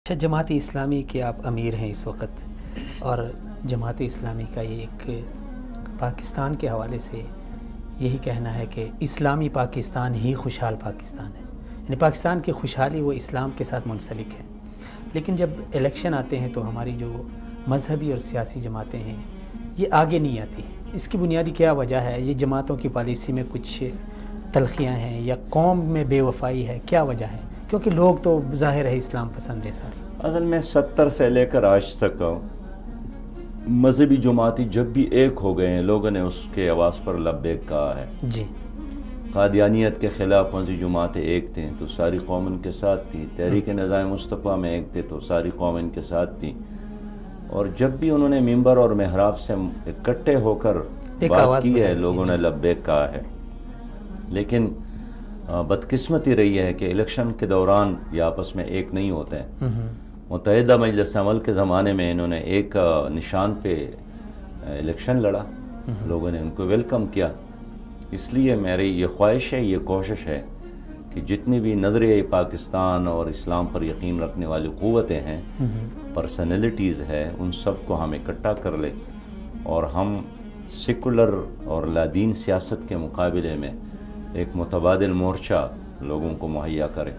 اچھا، جماعت اسلامی کے آپ امیر ہیں اس وقت، اور جماعت اسلامی کا یہ ایک پاکستان کے حوالے سے یہی کہنا ہے کہ اسلامی پاکستان ہی خوشحال پاکستان ہے، یعنی پاکستان کی خوشحالی وہ اسلام کے ساتھ منسلک ہے۔ لیکن جب الیکشن آتے ہیں تو ہماری جو مذہبی اور سیاسی جماعتیں ہیں یہ آگے نہیں آتی۔ اس کی بنیادی کیا وجہ ہے؟ یہ جماعتوں کی پالیسی میں کچھ تلخیاں ہیں یا قوم میں بے وفائی ہے؟ کیا وجہ ہے؟ کیونکہ لوگ تو ظاہر ہے اسلام پسند ہے سارے۔ اصل میں 70 سے لے کر آج تک مذہبی جماعتی جب بھی ایک ہو گئے ہیں، لوگوں نے اس کے آواز پر لبیک کہا ہے۔ جی، قادیانیت کے خلاف مذہبی جماعتیں ایک تھیں تو ساری قوم ان کے ساتھ تھی، تحریک نظام مصطفیٰ میں ایک تھے تو ساری قوم ان کے ساتھ تھی، اور جب بھی انہوں نے ممبر اور محراب سے اکٹھے ہو کر بات کی ہے لوگوں نے لبیک کہا ہے۔ لیکن بدقسمتی رہی ہے کہ الیکشن کے دوران یہ آپس میں ایک نہیں ہوتے ہیں۔ متحدہ مجلس عمل کے زمانے میں انہوں نے ایک نشان پہ الیکشن لڑا، لوگوں نے ان کو ویلکم کیا۔ اس لیے میری یہ خواہش ہے، یہ کوشش ہے کہ جتنی بھی نظریہ پاکستان اور اسلام پر یقین رکھنے والی قوتیں ہیں، پرسنالٹیز ہیں، ان سب کو ہم اکٹھا کر لیں اور ہم سیکولر اور لادین سیاست کے مقابلے میں ایک متبادل مورچہ لوگوں کو مہیا کریں۔